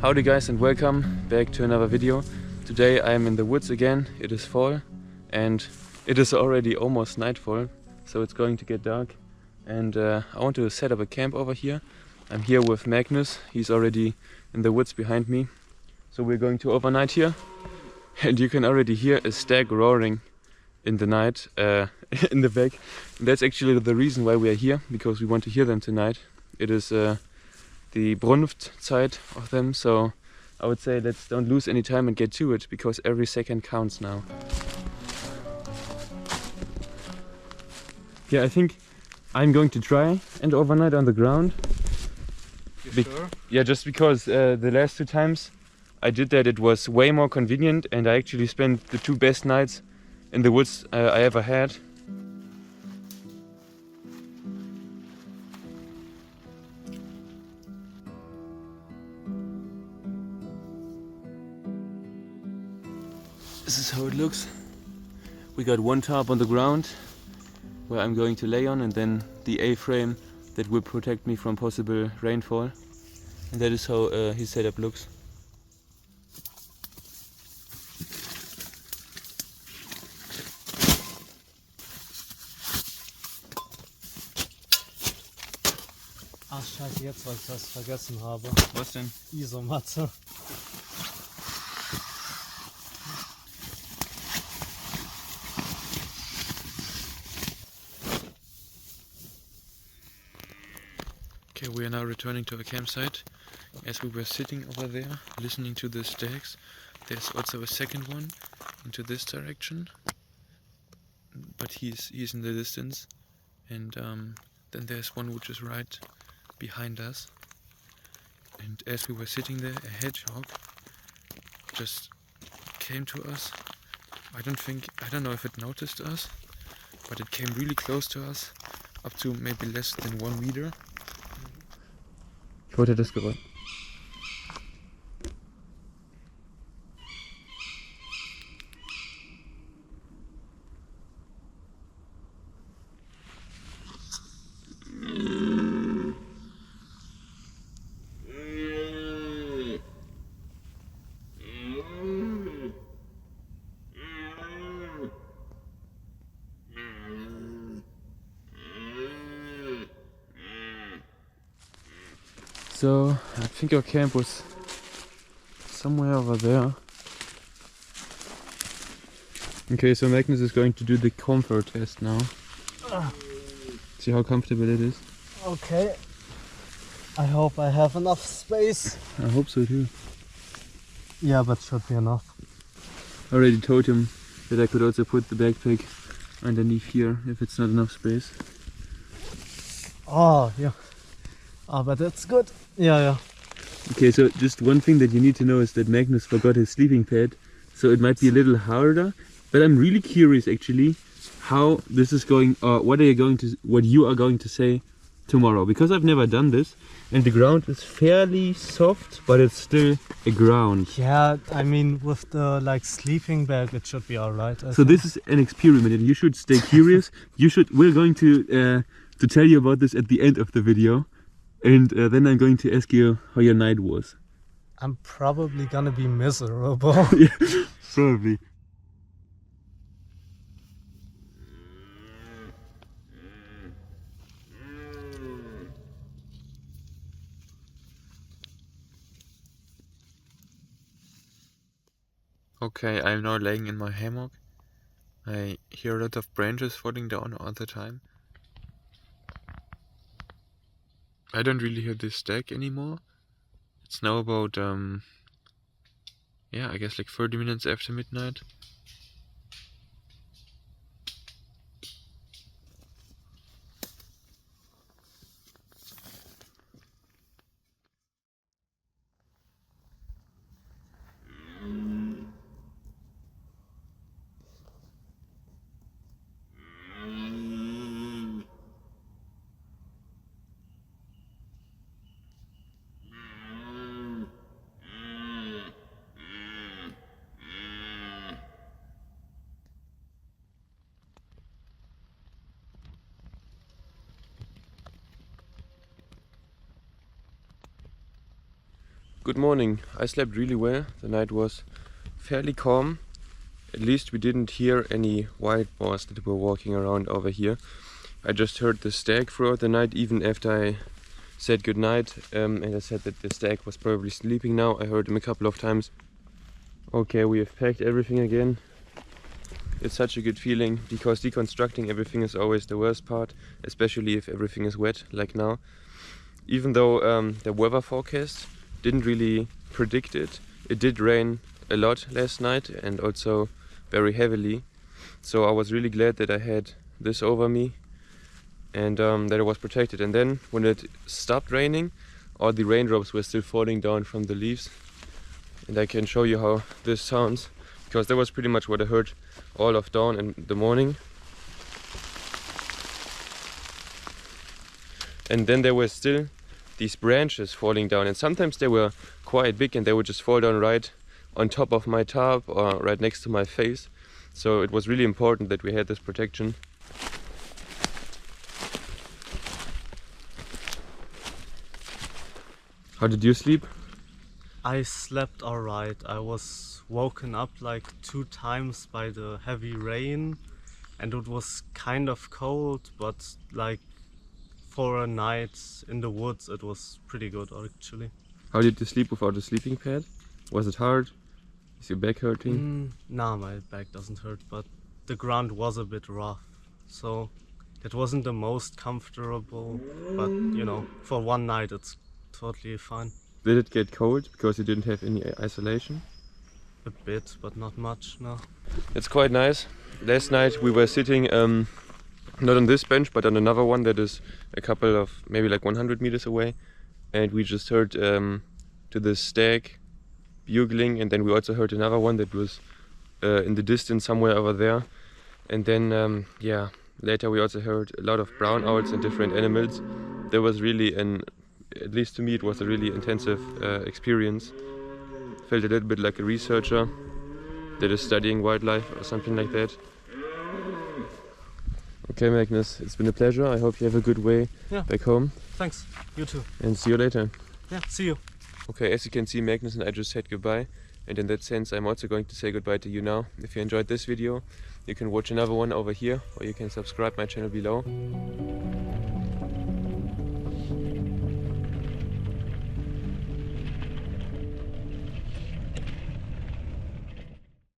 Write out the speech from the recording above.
Howdy guys and welcome back to another video. Today I am in the woods again. It is fall and it is already almost nightfall, so it's going to get dark, and I want to set up a camp over here. I'm here with Magnus. He's already in the woods behind me, so we're going to overnight here, and you can already hear a stag roaring in the night in the back. And that's actually the reason why we are here, because we want to hear them tonight. It is the Brunftzeit of them, so I would say let's don't lose any time and get to it, because every second counts now. Yeah, I think I'm going to try and overnight on the ground. You sure? Yeah, just because the last 2 times I did that, it was way more convenient, and I actually spent the 2 best nights in the woods I ever had. This is how it looks. We got one tarp on the ground where I'm going to lay on, and then the A-frame that will protect me from possible rainfall. And that is how his setup looks. Ach scheiße, jetzt weil ich das vergessen habe. Was denn? Isomatte. Okay, we are now returning to our campsite. As we were sitting over there, listening to the stags, there's also a second one into this direction, but he's in the distance, and then there's one which is right behind us. And as we were sitting there, a hedgehog just came to us. I don't know if it noticed us, but it came really close to us, up to maybe less than 1 meter. Ich wollte das Geräusch. So, I think our camp was somewhere over there. Okay, so Magnus is going to do the comfort test now. See how comfortable it is. Okay. I hope I have enough space. I hope so too. Yeah, but should be enough. I already told him that I could also put the backpack underneath here if it's not enough space. Oh, yeah. Oh, but that's good. Yeah. Okay, so just one thing that you need to know is that Magnus forgot his sleeping pad, so it might be a little harder. But I'm really curious actually how this is going, or what you are going to say tomorrow, because I've never done this, and the ground is fairly soft, but it's still a ground. Yeah, I mean with the sleeping bag it should be alright. So this is an experiment, and you should stay curious. We're going to tell you about this at the end of the video. And then I'm going to ask you how your night was. I'm probably gonna be miserable. Yeah, probably. Okay, I'm now laying in my hammock. I hear a lot of branches falling down all the time. I don't really hear this stag anymore. It's now about, I guess 30 minutes after midnight. Good morning. I slept really well. The night was fairly calm. At least we didn't hear any wild boars that were walking around over here. I just heard the stag throughout the night, even after I said goodnight, and I said that the stag was probably sleeping now. I heard him a couple of times. Okay, we have packed everything again. It's such a good feeling, because deconstructing everything is always the worst part, especially if everything is wet, like now. Even though the weather forecast didn't really predict it, it did rain a lot last night and also very heavily. So I was really glad that I had this over me and that I was protected. And then when it stopped raining, all the raindrops were still falling down from the leaves. And I can show you how this sounds, because that was pretty much what I heard all of dawn and the morning. And then there were still these branches falling down, and sometimes they were quite big and they would just fall down right on top of my tarp or right next to my face. So it was really important that we had this protection. How did you sleep? I slept alright. I was woken up like 2 times by the heavy rain, and it was kind of cold, but like for a night in the woods it was pretty good actually. How did you sleep without a sleeping pad? Was it hard? Is your back hurting? Nah, my back doesn't hurt, but the ground was a bit rough, so it wasn't the most comfortable, but you know, for one night it's totally fine. Did it get cold because you didn't have any isolation? A bit, but not much, no. It's quite nice. Last night we were sitting not on this bench but on another one that is a couple of maybe like 100 meters away, and we just heard to the stag bugling, and then we also heard another one that was in the distance somewhere over there. And then yeah, later we also heard a lot of brown owls and different animals. There was really at least to me it was a really intensive experience. Felt a little bit like a researcher that is studying wildlife or something like that. Okay, Magnus, it's been a pleasure. I hope you have a good way back home. Thanks, you too. And see you later. Yeah, see you. Okay, as you can see, Magnus and I just said goodbye. And in that sense, I'm also going to say goodbye to you now. If you enjoyed this video, you can watch another one over here, or you can subscribe my channel below.